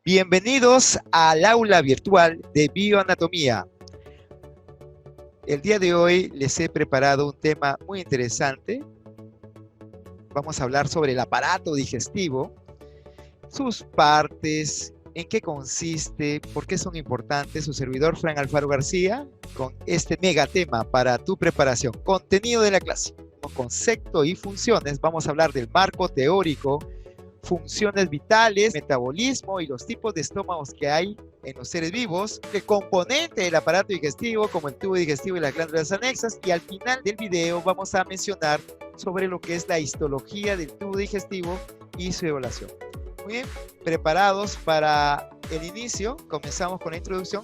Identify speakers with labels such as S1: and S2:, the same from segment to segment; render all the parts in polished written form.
S1: Bienvenidos al aula virtual de bioanatomía. El día de hoy les he preparado un tema muy interesante. Vamos a hablar sobre el aparato digestivo, sus partes, en qué consiste, por qué son importantes. Su servidor, Fran Alfaro García, con este mega tema para tu preparación. Contenido de la clase. Con concepto y funciones, vamos a hablar del marco teórico, funciones vitales, metabolismo y los tipos de estómagos que hay en los seres vivos, el componente del aparato digestivo como el tubo digestivo y las glándulas anexas, y al final del video vamos a mencionar sobre lo que es la histología del tubo digestivo y su evaluación. Muy bien, preparados para el inicio. Comenzamos con la introducción.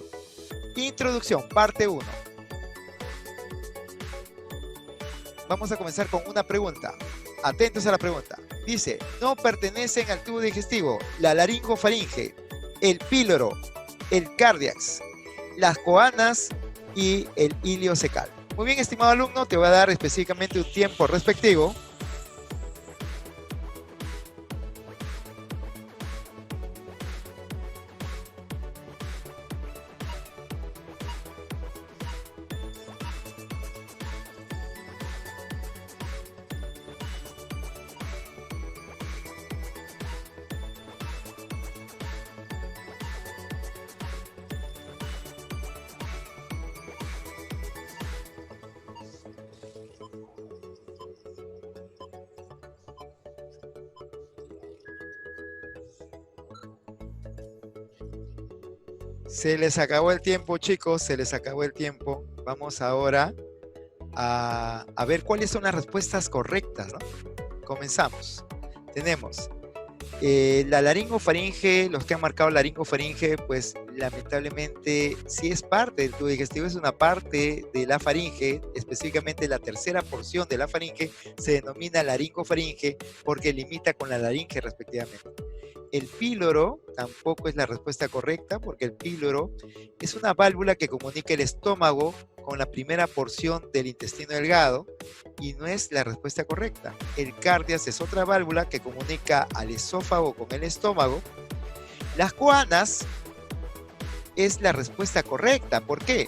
S1: Introducción, parte 1. Vamos a comenzar con una pregunta. Atentos a la pregunta. Dice, no pertenecen al tubo digestivo la laringofaringe, el píloro, el cárdiax, las coanas y el iliocecal. Muy bien, estimado alumno, te voy a dar específicamente un tiempo respectivo. Se les acabó el tiempo, chicos, se les acabó el tiempo. Vamos ahora a ver cuáles son las respuestas correctas, ¿no? Comenzamos. Tenemos la laringofaringe. Los que han marcado laringofaringe, pues lamentablemente sí es parte del tubo digestivo, es una parte de la faringe, específicamente la tercera porción de la faringe se denomina laringofaringe porque limita con la laringe respectivamente. El píloro tampoco es la respuesta correcta porque el píloro es una válvula que comunica el estómago con la primera porción del intestino delgado y no es la respuesta correcta. El cárdiax es otra válvula que comunica al esófago con el estómago. Las coanas es la respuesta correcta. ¿Por qué?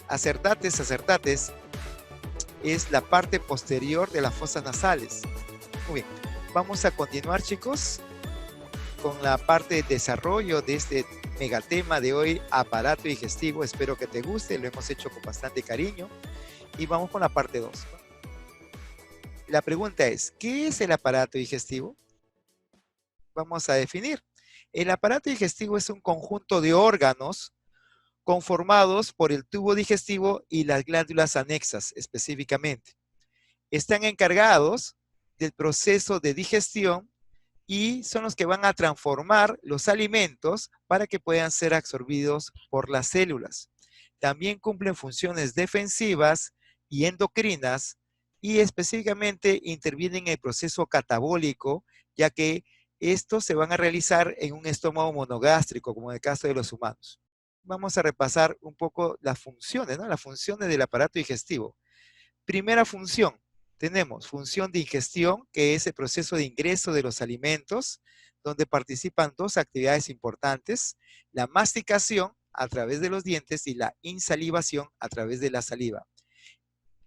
S1: Acertates, es la parte posterior de las fosas nasales. Muy bien. Vamos a continuar, chicos, con la parte de desarrollo de este megatema de hoy, aparato digestivo. Espero que te guste, lo hemos hecho con bastante cariño. Y vamos con la parte 2. La pregunta es, ¿qué es el aparato digestivo? Vamos a definir. El aparato digestivo es un conjunto de órganos conformados por el tubo digestivo y las glándulas anexas específicamente. Están encargados del proceso de digestión y son los que van a transformar los alimentos para que puedan ser absorbidos por las células. También cumplen funciones defensivas y endocrinas y específicamente intervienen en el proceso catabólico, ya que estos se van a realizar en un estómago monogástrico, como en el caso de los humanos. Vamos a repasar un poco las funciones, ¿no? Las funciones del aparato digestivo. Primera función, tenemos función de ingestión, que es el proceso de ingreso de los alimentos, donde participan dos actividades importantes, la masticación a través de los dientes y la insalivación a través de la saliva.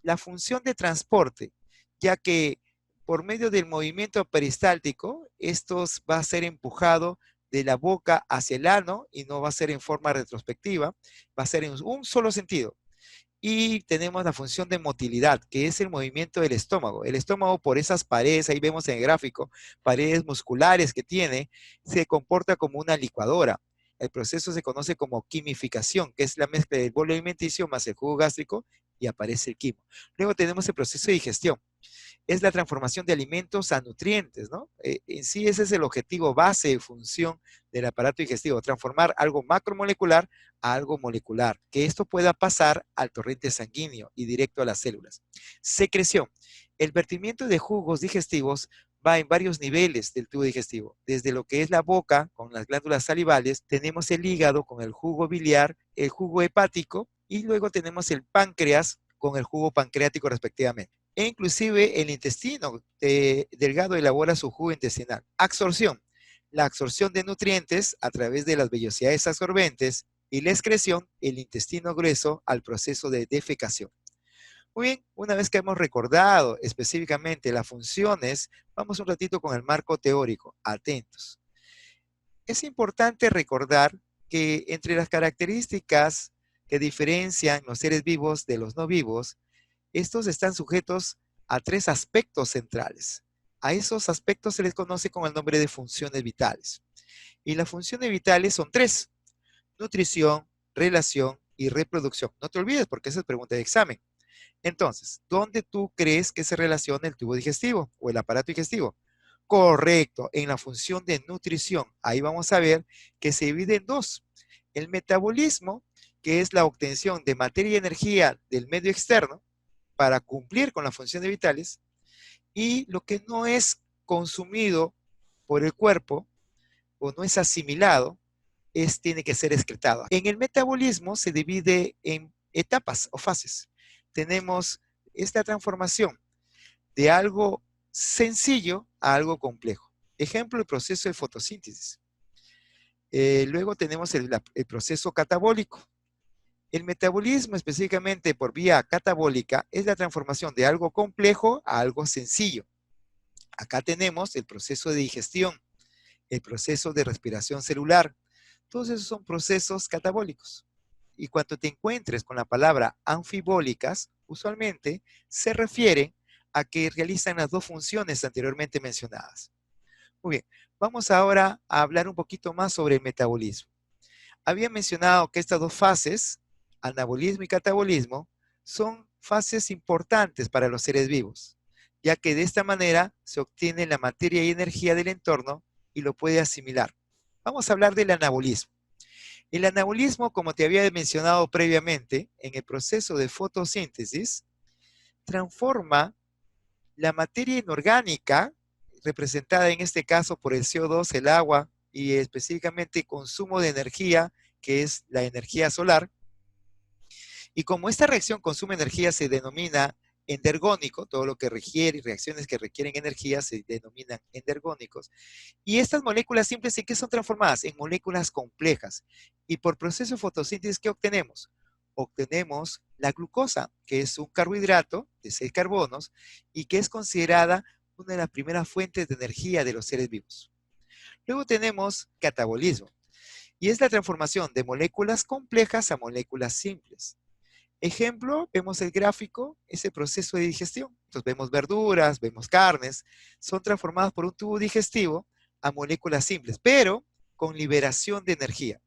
S1: La función de transporte, ya que por medio del movimiento peristáltico, esto va a ser empujado de la boca hacia el ano y no va a ser en forma retrospectiva, va a ser en un solo sentido. Y tenemos la función de motilidad, que es el movimiento del estómago. El estómago, por esas paredes, ahí vemos en el gráfico, paredes musculares que tiene, se comporta como una licuadora. El proceso se conoce como quimificación, que es la mezcla del bolo alimenticio más el jugo gástrico y aparece el quimo. Luego tenemos el proceso de digestión. Es la transformación de alimentos a nutrientes, ¿no? En sí ese es el objetivo base de función del aparato digestivo, transformar algo macromolecular a algo molecular, que esto pueda pasar al torrente sanguíneo y directo a las células. Secreción. El vertimiento de jugos digestivos va en varios niveles del tubo digestivo. Desde lo que es la boca, con las glándulas salivales, tenemos el hígado con el jugo biliar, el jugo hepático, y luego tenemos el páncreas con el jugo pancreático respectivamente. E inclusive el intestino delgado elabora su jugo intestinal. Absorción. la absorción de nutrientes a través de las vellosidades absorbentes y la excreción, el intestino grueso, al proceso de defecación. Muy bien, una vez que hemos recordado específicamente las funciones, vamos un ratito con el marco teórico. Atentos. Es importante recordar que entre las características que diferencian los seres vivos de los no vivos, estos están sujetos a tres aspectos centrales. A esos aspectos se les conoce con el nombre de funciones vitales. Y las funciones vitales son tres: nutrición, relación y reproducción. No te olvides porque esa es pregunta de examen. Entonces, ¿dónde tú crees que se relaciona el tubo digestivo o el aparato digestivo? Correcto, en la función de nutrición. Ahí vamos a ver que se divide en dos. El metabolismo, que es la obtención de materia y energía del medio externo para cumplir con las funciones vitales, y lo que no es consumido por el cuerpo o no es asimilado, tiene que ser excretado. En el metabolismo se divide en etapas o fases. Tenemos esta transformación de algo sencillo a algo complejo. Ejemplo, el proceso de fotosíntesis. Luego tenemos el proceso catabólico. El metabolismo, específicamente por vía catabólica, es la transformación de algo complejo a algo sencillo. Acá tenemos el proceso de digestión, el proceso de respiración celular. Todos esos son procesos catabólicos. Y cuando te encuentres con la palabra anfibólicas, usualmente se refiere a que realizan las dos funciones anteriormente mencionadas. Muy bien, vamos ahora a hablar un poquito más sobre el metabolismo. Había mencionado que estas dos fases, anabolismo y catabolismo, son fases importantes para los seres vivos, ya que de esta manera se obtiene la materia y energía del entorno y lo puede asimilar. Vamos a hablar del anabolismo. El anabolismo, como te había mencionado previamente, en el proceso de fotosíntesis, transforma la materia inorgánica, representada en este caso por el CO2, el agua, y específicamente consumo de energía, que es la energía solar. Y como esta reacción consume energía, se denomina endergónico. Todo lo que requiere, reacciones que requieren energía se denominan endergónicos. Y estas moléculas simples, ¿en qué son transformadas? En moléculas complejas. Y por proceso de fotosíntesis, ¿qué obtenemos? Obtenemos la glucosa, que es un carbohidrato de 6 carbonos y que es considerada una de las primeras fuentes de energía de los seres vivos. Luego tenemos catabolismo, y es la transformación de moléculas complejas a moléculas simples. Ejemplo, vemos el gráfico, ese proceso de digestión. Entonces vemos verduras, vemos carnes, son transformadas por un tubo digestivo a moléculas simples, pero con liberación de energía.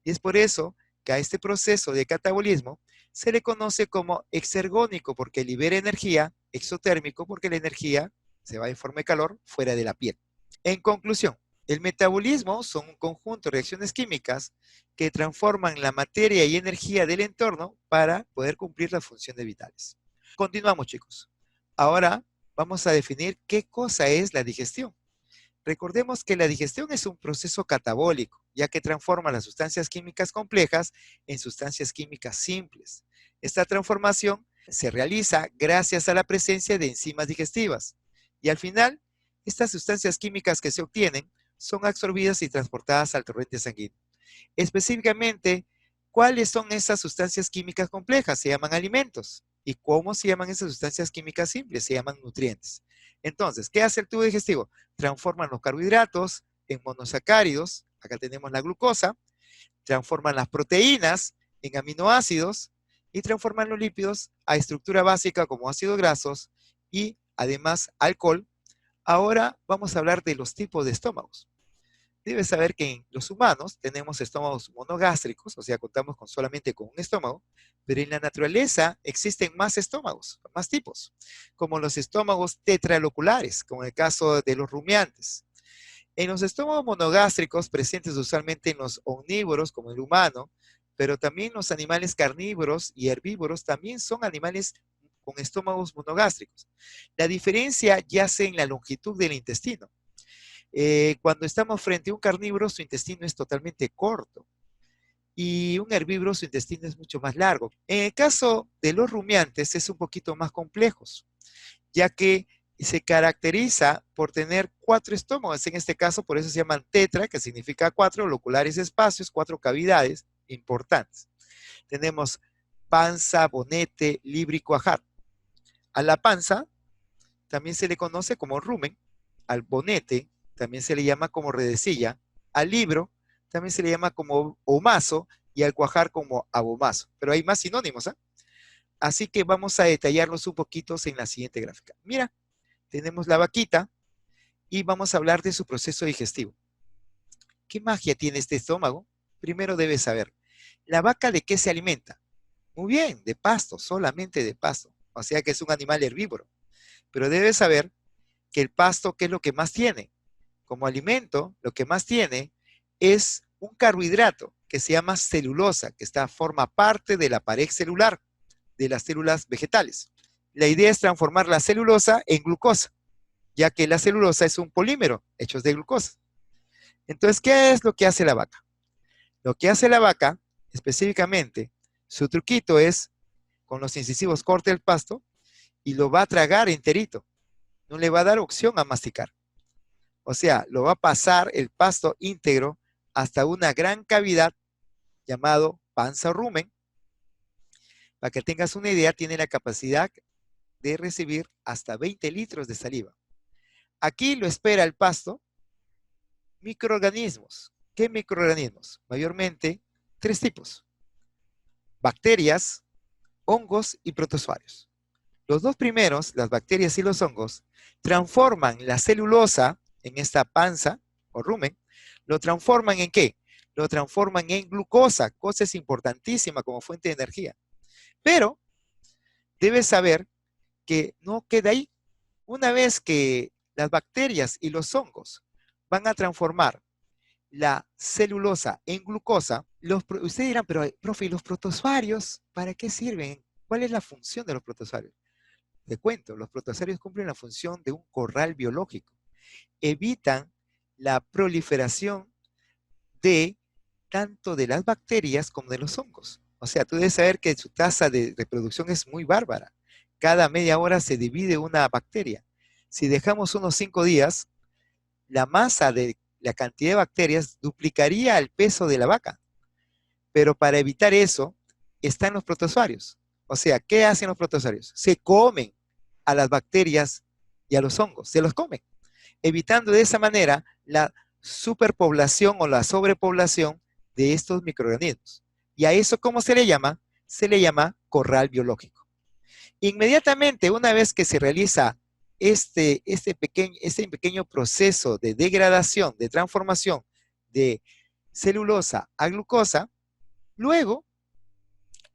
S1: Y es por eso que a este proceso de catabolismo se le conoce como exergónico, porque libera energía, exotérmico, porque la energía se va en forma de calor fuera de la piel. En conclusión, el metabolismo son un conjunto de reacciones químicas que transforman la materia y energía del entorno para poder cumplir las funciones vitales. Continuamos, chicos. Ahora vamos a definir qué cosa es la digestión. Recordemos que la digestión es un proceso catabólico, ya que transforma las sustancias químicas complejas en sustancias químicas simples. Esta transformación se realiza gracias a la presencia de enzimas digestivas. Y al final, estas sustancias químicas que se obtienen son absorbidas y transportadas al torrente sanguíneo. Específicamente, ¿cuáles son esas sustancias químicas complejas? Se llaman alimentos. ¿Y cómo se llaman esas sustancias químicas simples? Se llaman nutrientes. Entonces, ¿qué hace el tubo digestivo? Transforman los carbohidratos en monosacáridos, acá tenemos la glucosa, transforman las proteínas en aminoácidos y transforman los lípidos a estructura básica como ácidos grasos y además alcohol. Ahora vamos a hablar de los tipos de estómagos. Debes saber que en los humanos tenemos estómagos monogástricos, o sea, contamos solamente con un estómago, pero en la naturaleza existen más estómagos, más tipos, como los estómagos tetraloculares, como en el caso de los rumiantes. En los estómagos monogástricos, presentes usualmente en los omnívoros, como el humano, pero también los animales carnívoros y herbívoros, también son animales con estómagos monogástricos. La diferencia yace en la longitud del intestino. Cuando estamos frente a un carnívoro, su intestino es totalmente corto y un herbívoro, su intestino es mucho más largo. En el caso de los rumiantes, es un poquito más complejos, ya que y se caracteriza por tener 4 estómagos. En este caso, por eso se llaman tetra, que significa 4, loculares espacios, 4 cavidades importantes. Tenemos panza, bonete, libro y cuajar. A la panza también se le conoce como rumen, al bonete también se le llama como redecilla, al libro también se le llama como omazo y al cuajar como abomazo. Pero hay más sinónimos, ¿eh? Así que vamos a detallarlos un poquito en la siguiente gráfica. Mira, tenemos la vaquita y vamos a hablar de su proceso digestivo. ¿Qué magia tiene este estómago? Primero debes saber, ¿la vaca de qué se alimenta? Muy bien, de pasto, solamente de pasto. O sea que es un animal herbívoro. Pero debes saber que el pasto, ¿qué es lo que más tiene? Como alimento, lo que más tiene es un carbohidrato que se llama celulosa, que forma parte de la pared celular de las células vegetales. La idea es transformar la celulosa en glucosa, ya que la celulosa es un polímero hecho de glucosa. Entonces, ¿qué es lo que hace la vaca? Lo que hace la vaca, específicamente, su truquito es, con los incisivos corta el pasto y lo va a tragar enterito. No le va a dar opción a masticar. O sea, lo va a pasar el pasto íntegro hasta una gran cavidad llamado panza o rumen. Para que tengas una idea, tiene la capacidad de recibir hasta 20 litros de saliva. Aquí lo espera el pasto, microorganismos. ¿Qué microorganismos? Mayormente 3 tipos: bacterias, hongos y protozoarios. Los 2 primeros, las bacterias y los hongos, transforman la celulosa en esta panza o rumen. ¿Lo transforman en qué? Lo transforman en glucosa, cosa es importantísima como fuente de energía. Pero debes saber que no queda ahí. Una vez que las bacterias y los hongos van a transformar la celulosa en glucosa, ustedes dirán, pero profe, ¿y los protozoarios para qué sirven? ¿Cuál es la función de los protozoarios? Te cuento, los protozoarios cumplen la función de un corral biológico. Evitan la proliferación de tanto de las bacterias como de los hongos. O sea, tú debes saber que su tasa de reproducción es muy bárbara. Cada media hora se divide una bacteria. Si dejamos unos 5 días, la masa de la cantidad de bacterias duplicaría el peso de la vaca. Pero para evitar eso, están los protozoarios. O sea, ¿qué hacen los protozoarios? Se comen a las bacterias y a los hongos, se los comen, evitando de esa manera la superpoblación o la sobrepoblación de estos microorganismos. ¿Y a eso cómo se le llama? Se le llama corral biológico. Inmediatamente, una vez que se realiza este pequeño proceso de degradación, de transformación de celulosa a glucosa, luego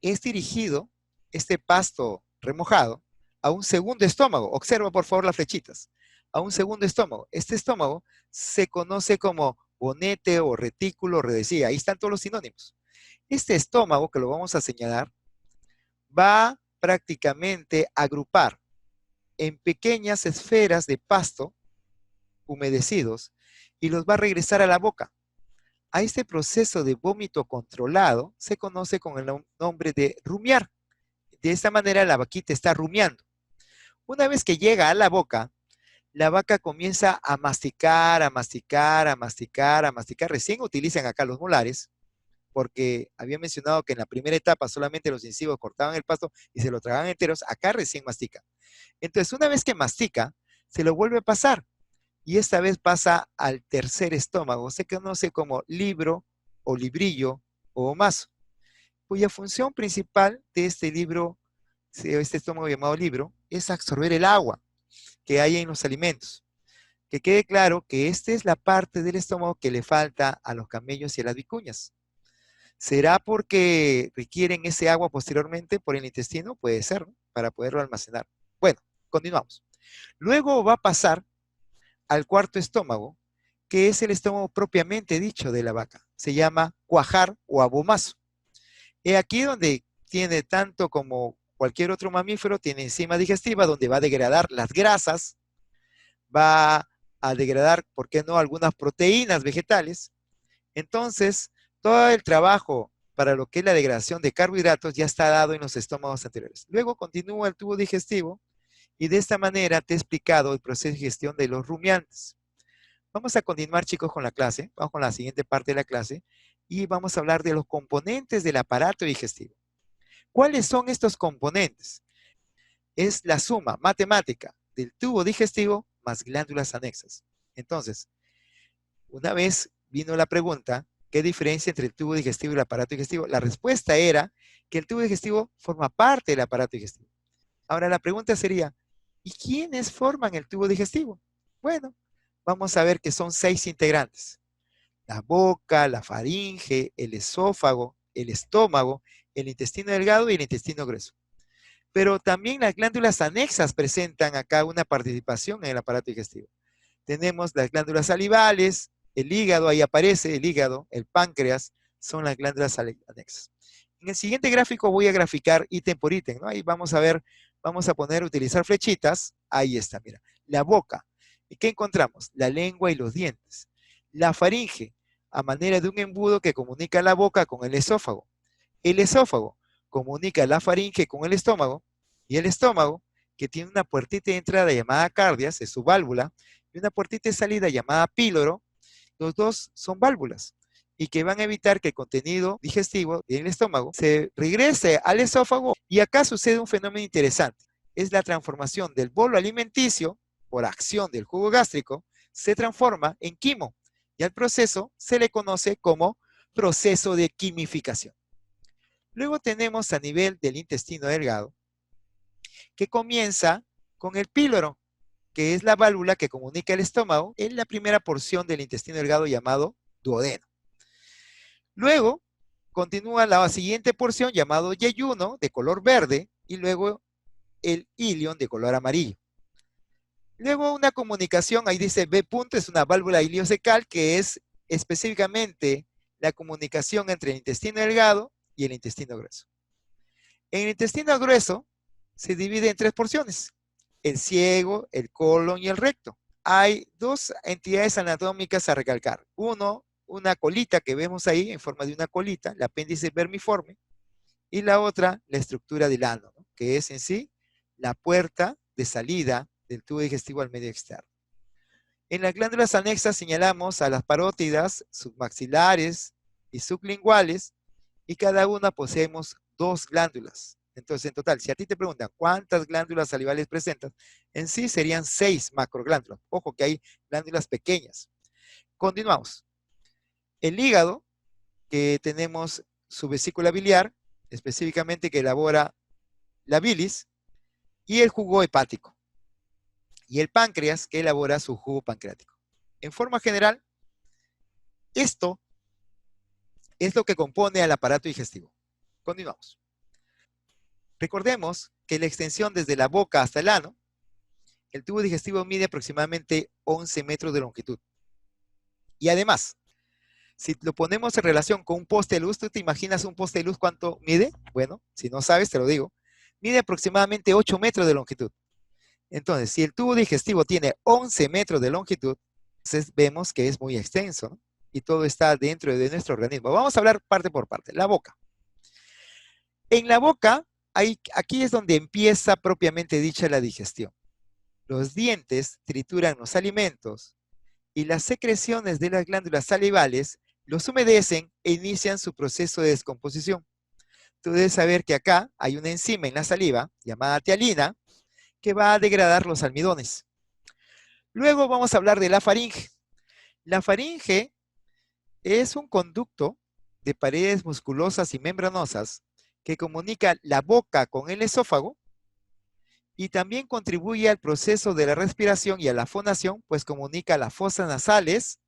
S1: es dirigido este pasto remojado a un segundo estómago. Observa por favor las flechitas. A un segundo estómago. Este estómago se conoce como bonete o retículo, redecilla. Ahí están todos los sinónimos. Este estómago, que lo vamos a señalar, va prácticamente a agrupar en pequeñas esferas de pasto humedecidos y los va a regresar a la boca. A este proceso de vómito controlado se conoce con el nombre de rumiar. De esta manera la vaquita está rumiando. Una vez que llega a la boca, la vaca comienza a masticar, a masticar, a masticar, a masticar. Recién utilizan acá los molares, porque había mencionado que en la primera etapa solamente los incisivos cortaban el pasto y se lo tragaban enteros. Acá recién mastica. Entonces, una vez que mastica, se lo vuelve a pasar. Y esta vez pasa al tercer estómago. Se conoce como libro o librillo o mazo, cuya función principal de este libro, este estómago llamado libro, es absorber el agua que hay en los alimentos. Que quede claro que esta es la parte del estómago que le falta a los camellos y a las vicuñas. ¿Será porque requieren ese agua posteriormente por el intestino? Puede ser, ¿no? Para poderlo almacenar. Bueno, continuamos. Luego va a pasar al cuarto estómago, que es el estómago propiamente dicho de la vaca. Se llama cuajar o abomazo. He aquí donde tiene tanto como cualquier otro mamífero, tiene enzima digestiva donde va a degradar las grasas, va a degradar, ¿por qué no?, algunas proteínas vegetales. Entonces, todo el trabajo para lo que es la degradación de carbohidratos ya está dado en los estómagos anteriores. Luego continúa el tubo digestivo Y de esta manera te he explicado el proceso de gestión de los rumiantes. Vamos a continuar, chicos, con la clase. Vamos con la siguiente parte de la clase y vamos a hablar de los componentes del aparato digestivo. ¿Cuáles son estos componentes? Es la suma matemática del tubo digestivo más glándulas anexas. Entonces, una vez vino la pregunta, ¿qué diferencia entre el tubo digestivo y el aparato digestivo? La respuesta era que el tubo digestivo forma parte del aparato digestivo. Ahora la pregunta sería, ¿y quiénes forman el tubo digestivo? Bueno, vamos a ver que son 6 integrantes. La boca, la faringe, el esófago, el estómago, el intestino delgado y el intestino grueso. Pero también las glándulas anexas presentan acá una participación en el aparato digestivo. Tenemos las glándulas salivales, el hígado, ahí aparece el hígado, el páncreas, son las glándulas anexas. En el siguiente gráfico voy a graficar ítem por ítem, ¿no? Ahí vamos a ver, vamos a poner, utilizar flechitas, ahí está, mira, la boca. ¿Y qué encontramos? La lengua y los dientes. La faringe, a manera de un embudo que comunica la boca con el esófago. El esófago comunica la faringe con el estómago, y el estómago, que tiene una puertita de entrada llamada cardias, es su válvula, y una puertita de salida llamada píloro, los dos son válvulas y que van a evitar que el contenido digestivo en el estómago se regrese al esófago. Y acá sucede un fenómeno interesante. Es la transformación del bolo alimenticio por acción del jugo gástrico, se transforma en quimo y al proceso se le conoce como proceso de quimificación. Luego tenemos a nivel del intestino delgado que comienza con el píloro, que es la válvula que comunica el estómago en la primera porción del intestino delgado llamado duodeno. Luego continúa la siguiente porción llamado yeyuno de color verde y luego el ilion de color amarillo. Luego una comunicación, ahí dice B punto, es una válvula iliocecal que es específicamente la comunicación entre el intestino delgado y el intestino grueso. En el intestino grueso se divide en 3 porciones, el ciego, el colon y el recto. Hay 2 entidades anatómicas a recalcar. Uno, una colita que vemos ahí en forma de una colita, el apéndice vermiforme, y la otra, la estructura del ano, ¿no? Que es en sí la puerta de salida del tubo digestivo al medio externo. En las glándulas anexas señalamos a las parótidas, submaxilares y sublinguales, y cada una poseemos 2 glándulas. Entonces, en total, si a ti te preguntan cuántas glándulas salivales presentas, en sí serían 6 macroglándulas. Ojo que hay glándulas pequeñas. Continuamos. El hígado, que tenemos su vesícula biliar, específicamente que elabora la bilis, y el jugo hepático. Y el páncreas, que elabora su jugo pancreático. En forma general, esto es lo que compone al aparato digestivo. Continuamos. Recordemos que la extensión desde la boca hasta el ano, el tubo digestivo mide aproximadamente 11 metros de longitud. Y además, si lo ponemos en relación con un poste de luz, ¿tú te imaginas un poste de luz cuánto mide? Bueno, si no sabes, te lo digo. Mide aproximadamente 8 metros de longitud. Entonces, si el tubo digestivo tiene 11 metros de longitud, entonces vemos que es muy extenso, ¿no? Y todo está dentro de nuestro organismo. Vamos a hablar parte por parte. La boca. En la boca, aquí es donde empieza propiamente dicha la digestión. Los dientes trituran los alimentos y las secreciones de las glándulas salivales los humedecen e inician su proceso de descomposición. Tú debes saber que acá hay una enzima en la saliva llamada tialina que va a degradar los almidones. Luego vamos a hablar de la faringe. La faringe es un conducto de paredes musculosas y membranosas que comunica la boca con el esófago y también contribuye al proceso de la respiración y a la fonación, pues comunica las fosas nasales,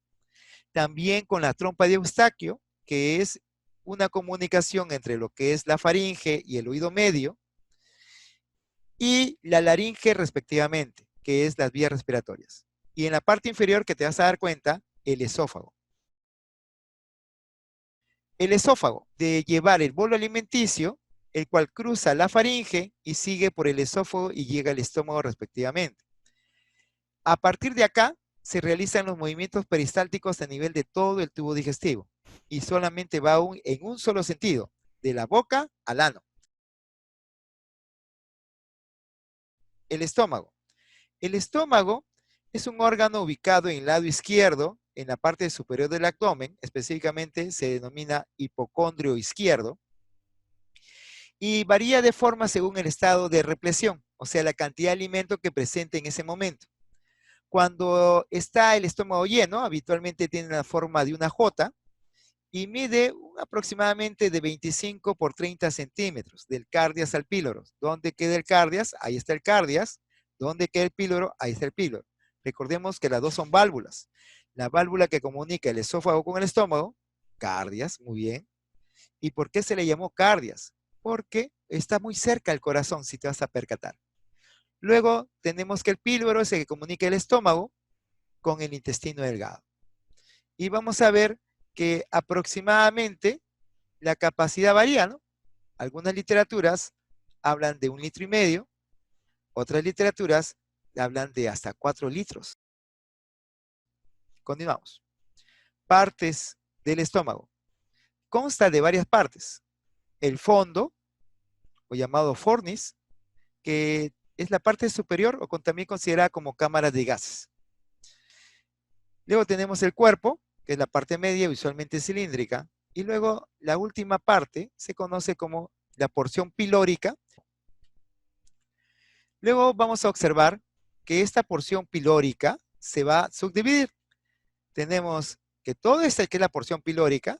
S1: también con la trompa de Eustaquio, que es una comunicación entre lo que es la faringe y el oído medio, y la laringe respectivamente, que es las vías respiratorias. Y en la parte inferior, que te vas a dar cuenta, el esófago. El esófago de llevar el bolo alimenticio, el cual cruza la faringe y sigue por el esófago y llega al estómago respectivamente. A partir de acá, se realizan los movimientos peristálticos a nivel de todo el tubo digestivo y solamente va en un solo sentido, de la boca al ano. el estómago. El estómago es un órgano ubicado en el lado izquierdo, en la parte superior del abdomen, específicamente se denomina hipocondrio izquierdo, y varía de forma según el estado de represión, o sea, la cantidad de alimento que presente en ese momento. Cuando está el estómago lleno, habitualmente tiene la forma de una J y mide aproximadamente de 25 por 30 centímetros, del cardias al píloro. ¿Dónde queda el cardias? Ahí está el cardias. ¿Dónde queda el píloro? Ahí está el píloro. Recordemos que las dos son válvulas. La válvula que comunica el esófago con el estómago, cardias, muy bien. ¿Y por qué se le llamó cardias? Porque está muy cerca del corazón, si te vas a percatar. Luego tenemos que el píloro es el que comunica el estómago con el intestino delgado. Y vamos a ver que aproximadamente la capacidad varía, ¿no? Algunas literaturas hablan de 1,5 litros, otras literaturas hablan de hasta 4 litros. Continuamos. Partes del estómago. Consta de varias partes. El fondo, o llamado fornis, que es la parte superior o también considerada como cámara de gases. Luego tenemos el cuerpo, que es la parte media, visualmente cilíndrica, y luego la última parte se conoce como la porción pilórica. Luego vamos a observar que esta porción pilórica se va a subdividir. Tenemos que todo esto que es la porción pilórica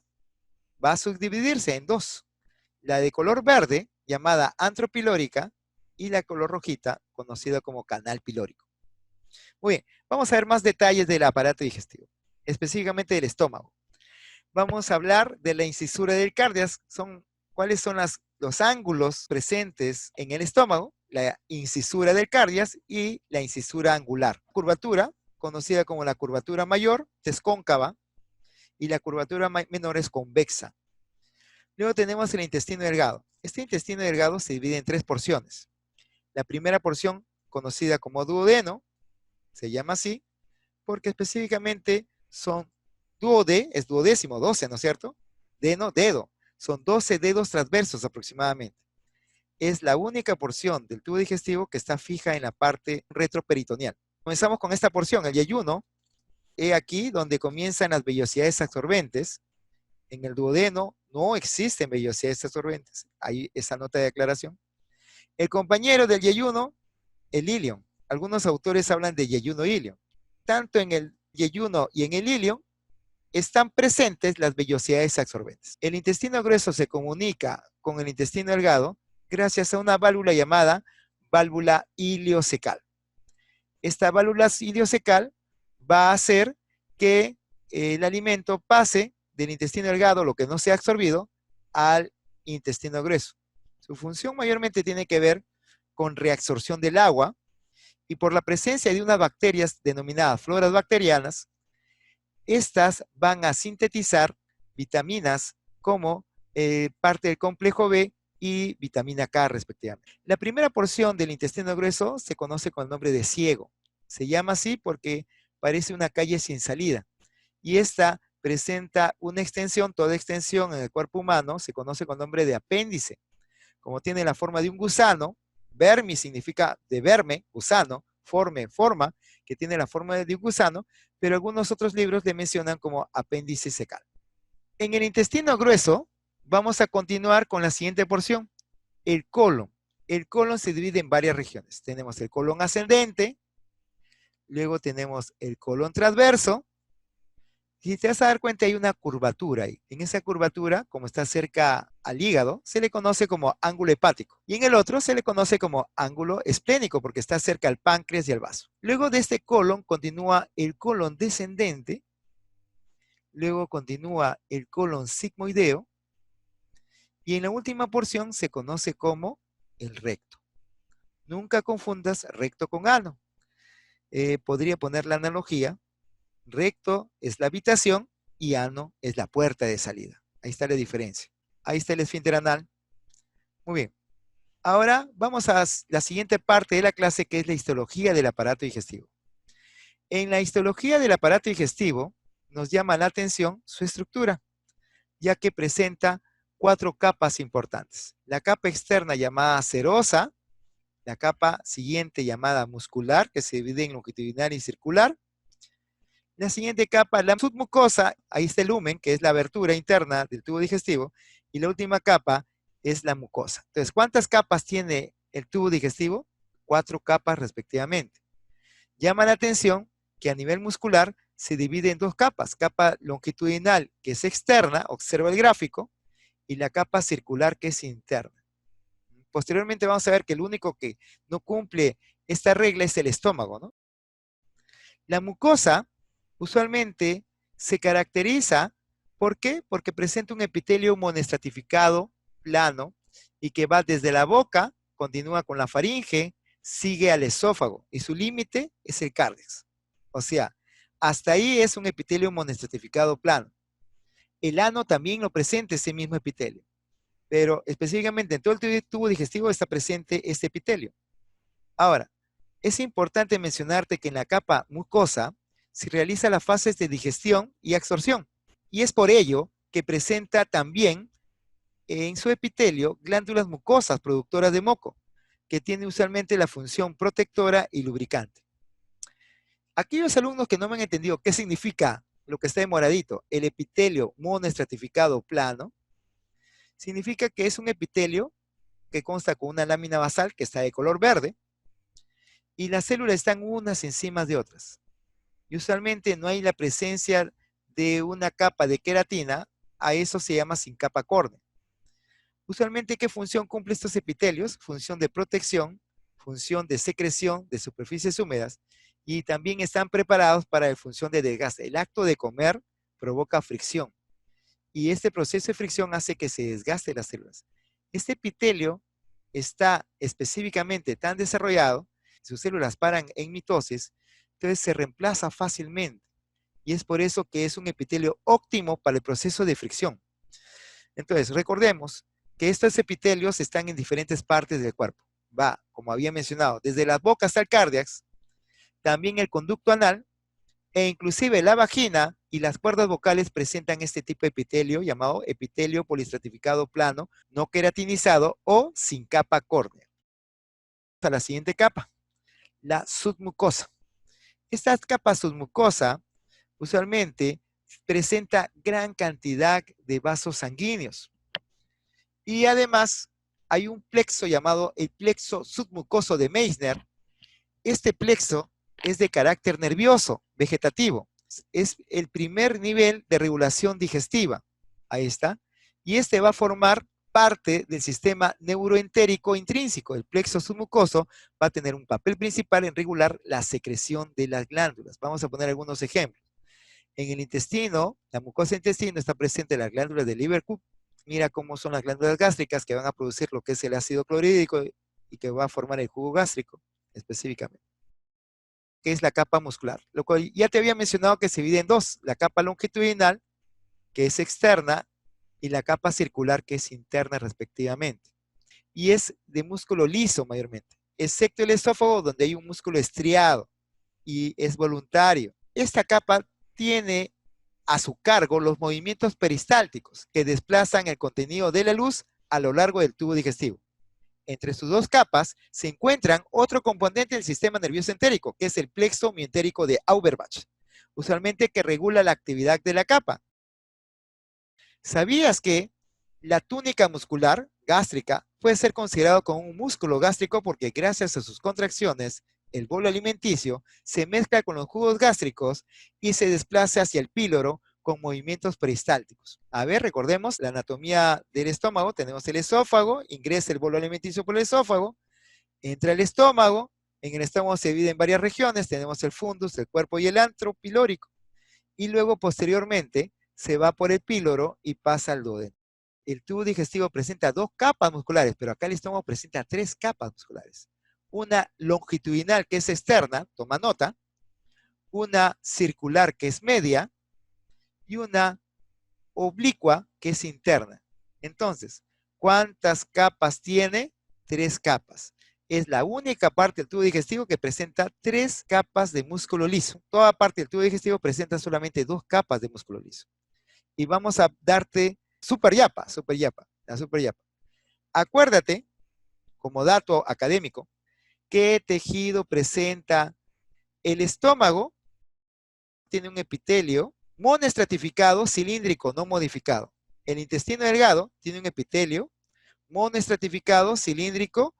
S1: va a subdividirse en dos. La de color verde, llamada antropilórica, y la color rojita, conocida como canal pilórico. Muy bien, vamos a ver más detalles del aparato digestivo, específicamente del estómago. Vamos a hablar de la incisura del cardias. ¿Cuáles son los ángulos presentes en el estómago? La incisura del cardias y la incisura angular. Curvatura, conocida como la curvatura mayor, es cóncava, y la curvatura menor es convexa. Luego tenemos el intestino delgado. Este intestino delgado se divide en 3 porciones. La primera porción, conocida como duodeno, se llama así porque específicamente son duode, es duodécimo, 12, ¿no es cierto? Deno, dedo. Son 12 dedos transversos aproximadamente. Es la única porción del tubo digestivo que está fija en la parte retroperitoneal. Comenzamos con esta porción, el yeyuno. He aquí donde comienzan las vellosidades absorbentes. En el duodeno no existen vellosidades absorbentes. Ahí esa nota de aclaración. El compañero del yeyuno, el ilion. Algunos autores hablan de yeyuno-ilion. Tanto en el yeyuno y en el ilion están presentes las vellosidades absorbentes. El intestino grueso se comunica con el intestino delgado gracias a una válvula llamada válvula iliocecal. Esta válvula iliocecal va a hacer que el alimento pase del intestino delgado, lo que no se ha absorbido, al intestino grueso. Su función mayormente tiene que ver con reabsorción del agua y por la presencia de unas bacterias denominadas floras bacterianas, estas van a sintetizar vitaminas como parte del complejo B y vitamina K respectivamente. La primera porción del intestino grueso se conoce con el nombre de ciego. Se llama así porque parece una calle sin salida y esta presenta una extensión, toda extensión en el cuerpo humano se conoce con el nombre de apéndice. Como tiene la forma de un gusano, vermi significa de verme, gusano, forme, forma, que tiene la forma de un gusano, pero algunos otros libros le mencionan como apéndice cecal. En el intestino grueso vamos a continuar con la siguiente porción, el colon. El colon se divide en varias regiones. Tenemos el colon ascendente, luego tenemos el colon transverso. Si te vas a dar cuenta, hay una curvatura ahí. En esa curvatura, como está cerca al hígado, se le conoce como ángulo hepático. Y en el otro se le conoce como ángulo esplénico, porque está cerca al páncreas y al vaso. Luego de este colon continúa el colon descendente. Luego continúa el colon sigmoideo. Y en la última porción se conoce como el recto. Nunca confundas recto con ano. Podría poner la analogía. Recto es la habitación y ano es la puerta de salida. Ahí está la diferencia. Ahí está el esfínter anal. Muy bien. Ahora vamos a la siguiente parte de la clase, que es la histología del aparato digestivo. En la histología del aparato digestivo nos llama la atención su estructura, ya que presenta 4 capas importantes. La capa externa llamada serosa, La capa siguiente llamada muscular, que se divide en longitudinal y circular. La siguiente capa, la submucosa, ahí está el lumen, que es la abertura interna del tubo digestivo. Y la última capa es la mucosa. Entonces, ¿cuántas capas tiene el tubo digestivo? 4 capas respectivamente. Llama la atención que a nivel muscular se divide en 2 capas. Capa longitudinal, que es externa, observa el gráfico, y la capa circular, que es interna. Posteriormente vamos a ver que el único que no cumple esta regla es el estómago, ¿no? La mucosa usualmente se caracteriza, ¿por qué? Porque presenta un epitelio monoestratificado, plano, y que va desde la boca, continúa con la faringe, sigue al esófago, y su límite es el cárdex. O sea, hasta ahí es un epitelio monoestratificado plano. El ano también lo presenta ese mismo epitelio, pero específicamente en todo el tubo digestivo está presente este epitelio. Ahora, es importante mencionarte que en la capa mucosa se realiza las fases de digestión y absorción, y es por ello que presenta también en su epitelio glándulas mucosas productoras de moco, que tiene usualmente la función protectora y lubricante. Aquellos alumnos que no me han entendido qué significa lo que está en moradito, el epitelio monoestratificado plano, significa que es un epitelio que consta con una lámina basal que está de color verde, y las células están unas encima de otras. Y usualmente no hay la presencia de una capa de queratina, a eso se llama sin capa córnea. Usualmente, ¿qué función cumple estos epitelios? Función de protección, función de secreción de superficies húmedas, y también están preparados para la función de desgaste. El acto de comer provoca fricción, y este proceso de fricción hace que se desgaste las células. Este epitelio está específicamente tan desarrollado, sus células paran en mitosis, entonces se reemplaza fácilmente. Y es por eso que es un epitelio óptimo para el proceso de fricción. Entonces, recordemos que estos epitelios están en diferentes partes del cuerpo. Va, como había mencionado, desde la boca hasta el cárdex, también el conducto anal, e inclusive la vagina y las cuerdas vocales presentan este tipo de epitelio llamado epitelio polistratificado plano, no queratinizado o sin capa córnea. A la siguiente capa, la submucosa. Esta capa submucosa usualmente presenta gran cantidad de vasos sanguíneos. Y además hay un plexo llamado el plexo submucoso de Meissner. Este plexo es de carácter nervioso, vegetativo. Es el primer nivel de regulación digestiva. Ahí está. Y este va a formar parte del sistema neuroentérico intrínseco. El plexo submucoso va a tener un papel principal en regular la secreción de las glándulas. Vamos a poner algunos ejemplos. En el intestino, la mucosa del intestino, está presente las glándulas de Lieberkühn. Mira cómo son las glándulas gástricas que van a producir lo que es el ácido clorhídrico y que va a formar el jugo gástrico específicamente, que es la capa muscular. Lo cual ya te había mencionado que se divide en 2, la capa longitudinal, que es externa, y la capa circular, que es interna respectivamente. Y es de músculo liso mayormente, excepto el esófago, donde hay un músculo estriado y es voluntario. Esta capa tiene a su cargo los movimientos peristálticos que desplazan el contenido de la luz a lo largo del tubo digestivo. Entre sus 2 capas se encuentran otro componente del sistema nervioso entérico, que es el plexo mientérico de Auerbach, usualmente que regula la actividad de la capa. ¿Sabías que la túnica muscular gástrica puede ser considerado como un músculo gástrico porque gracias a sus contracciones, el bolo alimenticio se mezcla con los jugos gástricos y se desplaza hacia el píloro con movimientos peristálticos? A ver, recordemos la anatomía del estómago. Tenemos el esófago, ingresa el bolo alimenticio por el esófago, entra el estómago, en el estómago se divide en varias regiones, tenemos el fundus, el cuerpo y el antro pilórico, y luego posteriormente se va por el píloro y pasa al duodeno. El tubo digestivo presenta 2 capas musculares, pero acá el estómago presenta 3 capas musculares. Una longitudinal, que es externa, toma nota, una circular, que es media, y una oblicua, que es interna. Entonces, ¿cuántas capas tiene? 3 capas. Es la única parte del tubo digestivo que presenta 3 capas de músculo liso. Toda parte del tubo digestivo presenta solamente 2 capas de músculo liso. Y vamos a darte la super yapa. Acuérdate, como dato académico, ¿Qué tejido presenta el estómago? Tiene un epitelio monoestratificado, cilíndrico, no modificado. El intestino delgado tiene un epitelio monoestratificado, cilíndrico,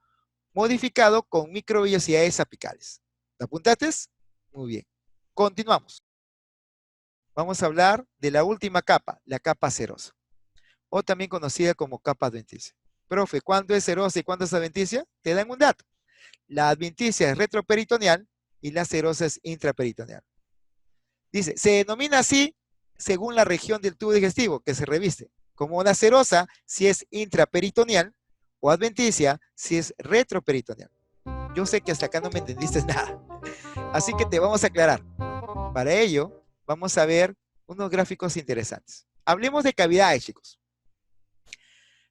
S1: modificado con microvellosidades apicales. ¿Lo apuntaste? Muy bien. Continuamos. Vamos a hablar de la última capa, la capa serosa, o también conocida como capa adventicia. Profe, ¿cuándo es serosa y cuándo es adventicia? Te dan un dato. La adventicia es retroperitoneal y la serosa es intraperitoneal. Dice, se denomina así según la región del tubo digestivo que se reviste, como la serosa si es intraperitoneal o adventicia si es retroperitoneal. Yo sé que hasta acá no me entendiste nada, así que te vamos a aclarar. Para ello, vamos a ver unos gráficos interesantes. Hablemos de cavidades, chicos.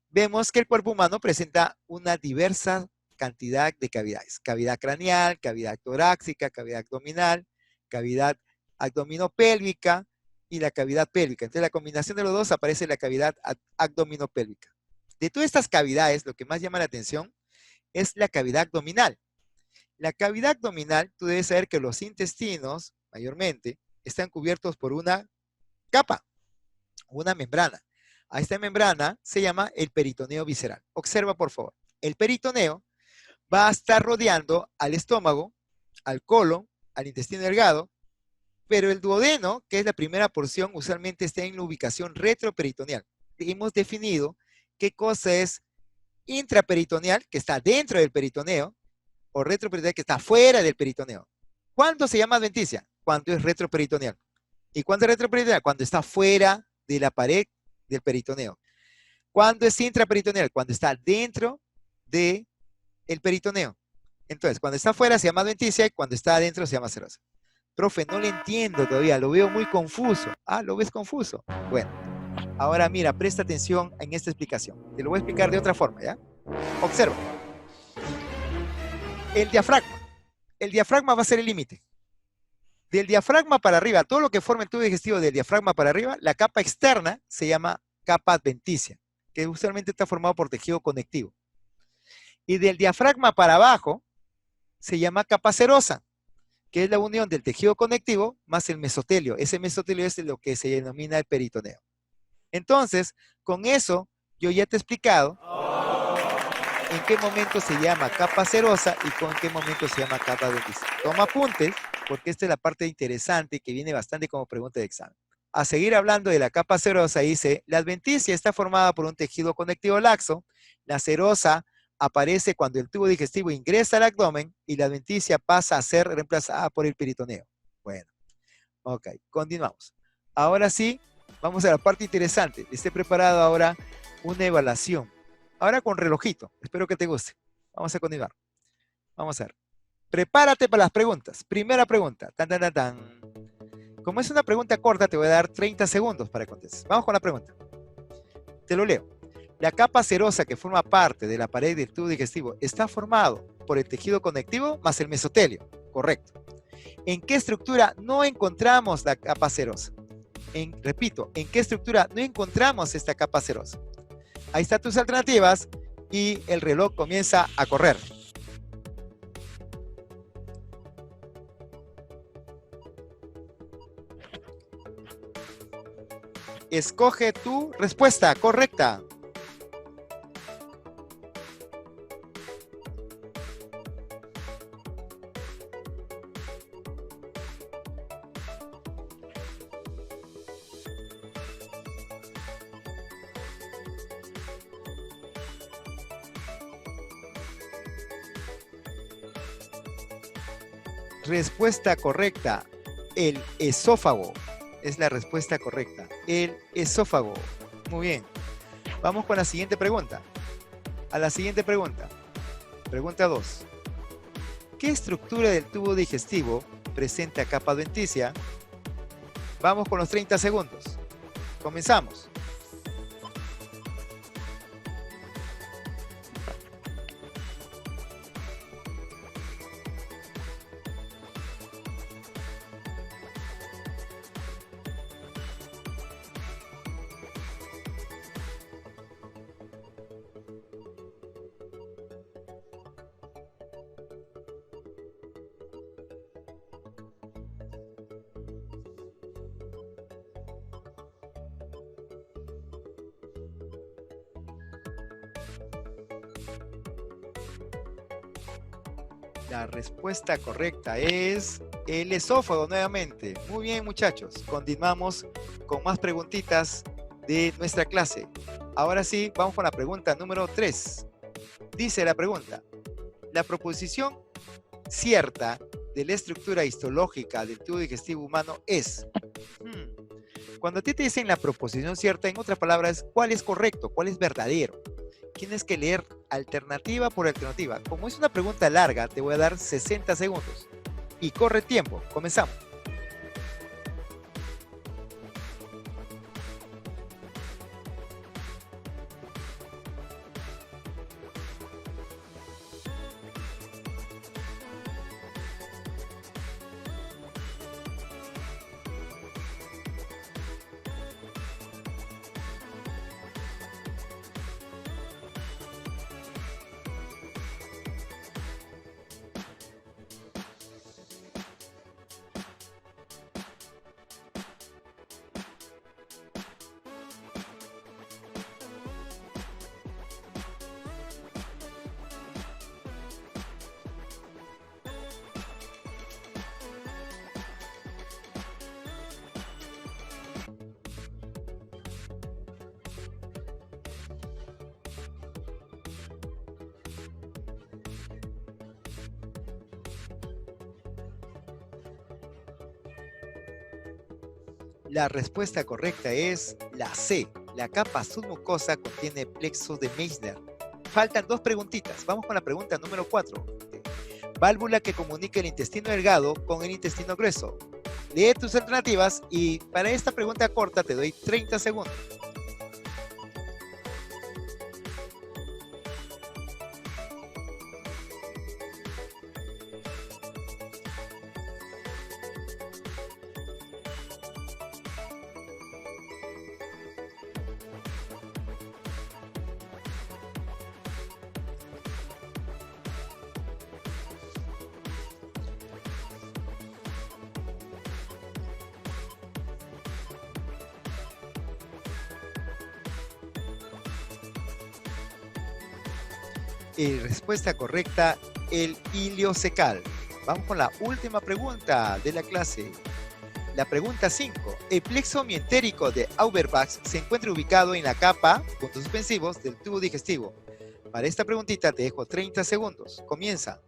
S1: Vemos que el cuerpo humano presenta una diversa cantidad de cavidades. Cavidad craneal, cavidad torácica, cavidad abdominal, cavidad abdominopélvica y la cavidad pélvica. Entre la combinación de los dos aparece la cavidad abdominopélvica. De todas estas cavidades, lo que más llama la atención es la cavidad abdominal. La cavidad abdominal, tú debes saber que los intestinos, mayormente, están cubiertos por una capa, una membrana. A esta membrana se llama el peritoneo visceral. Observa, por favor. El peritoneo va a estar rodeando al estómago, al colon, al intestino delgado, pero el duodeno, que es la primera porción, usualmente está en la ubicación retroperitoneal. Hemos definido qué cosa es intraperitoneal, que está dentro del peritoneo, o retroperitoneal, que está fuera del peritoneo. ¿Cuándo se llama adventicia? Cuando es retroperitoneal. ¿Y cuándo es retroperitoneal? Cuando está fuera de la pared del peritoneo. ¿Cuándo es intraperitoneal? Cuando está dentro del peritoneo. Entonces, cuando está fuera se llama adventicia y cuando está adentro se llama serosa. Profe, no le entiendo todavía, lo veo muy confuso. Ah, ¿lo ves confuso? Bueno, ahora mira, presta atención en esta explicación. Te lo voy a explicar de otra forma, ¿ya? Observa. El diafragma. El diafragma va a ser el límite. Del diafragma para arriba, todo lo que forma el tubo digestivo del diafragma para arriba, la capa externa se llama capa adventicia, que usualmente está formado por tejido conectivo. Y del diafragma para abajo se llama capa serosa, que es la unión del tejido conectivo más el mesotelio. Ese mesotelio es lo que se denomina el peritoneo. Entonces, con eso, yo ya te he explicado en qué momento se llama capa serosa y con qué momento se llama capa adventicia. Toma apuntes, porque esta es la parte interesante que viene bastante como pregunta de examen. A seguir hablando de la capa serosa, dice, la adventicia está formada por un tejido conectivo laxo, la serosa aparece cuando el tubo digestivo ingresa al abdomen y la adventicia pasa a ser reemplazada por el peritoneo. Bueno, ok, continuamos. Ahora sí, vamos a la parte interesante. Esté preparado ahora una evaluación. Ahora con relojito, espero que te guste. Vamos a continuar. Vamos a ver. Prepárate para las preguntas. Primera pregunta. Tan, tan, tan, tan. Como es una pregunta corta, te voy a dar 30 segundos para contestar. Vamos con la pregunta. Te lo leo. La capa serosa que forma parte de la pared del tubo digestivo está formado por el tejido conectivo más el mesotelio. Correcto. ¿En qué estructura no encontramos la capa serosa? Repito, ¿en qué estructura no encontramos esta capa serosa? Ahí están tus alternativas y el reloj comienza a correr. Escoge tu respuesta correcta. Respuesta correcta. El esófago es la respuesta correcta. El esófago. Muy bien. Vamos con la siguiente pregunta. A la siguiente pregunta. Pregunta 2. ¿Qué estructura del tubo digestivo presenta capa adventicia? Vamos con los 30 segundos. Comenzamos. La respuesta correcta es el esófago nuevamente. Muy bien, muchachos. Continuamos con más preguntitas de nuestra clase. Ahora sí, vamos con la pregunta número 3. Dice la pregunta: la proposición cierta de la estructura histológica del tubo digestivo humano es... Cuando a ti te dicen la proposición cierta, en otras palabras, ¿cuál es correcto? ¿Cuál es verdadero? Tienes que leer alternativa por alternativa. Como es una pregunta larga, te voy a dar 60 segundos. Y corre tiempo. Comenzamos. La respuesta correcta es la C. La capa submucosa contiene plexo de Meissner. Faltan 2 preguntitas. Vamos con la pregunta número 4. Válvula que comunica el intestino delgado con el intestino grueso. Lee tus alternativas y para esta pregunta corta te doy 30 segundos. Respuesta correcta, el ileocecal. Vamos con la última pregunta de la clase. La pregunta 5. El plexo mientérico de Auerbach se encuentra ubicado en la capa, puntos suspensivos, del tubo digestivo. Para esta preguntita te dejo 30 segundos. Comienza.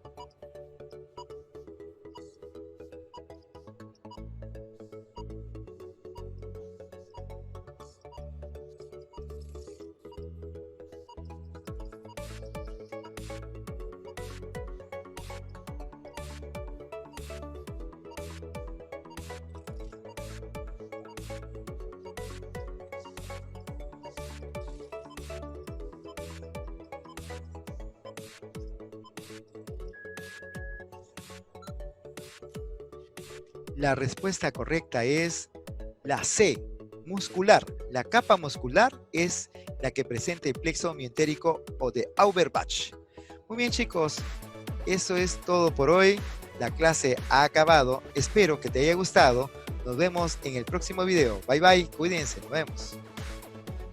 S1: La respuesta correcta es la C, muscular. La capa muscular es la que presenta el plexo mientérico o de Auerbach. Muy bien, chicos, eso es todo por hoy. La clase ha acabado. Espero que te haya gustado. Nos vemos en el próximo video. Bye bye, cuídense, nos vemos.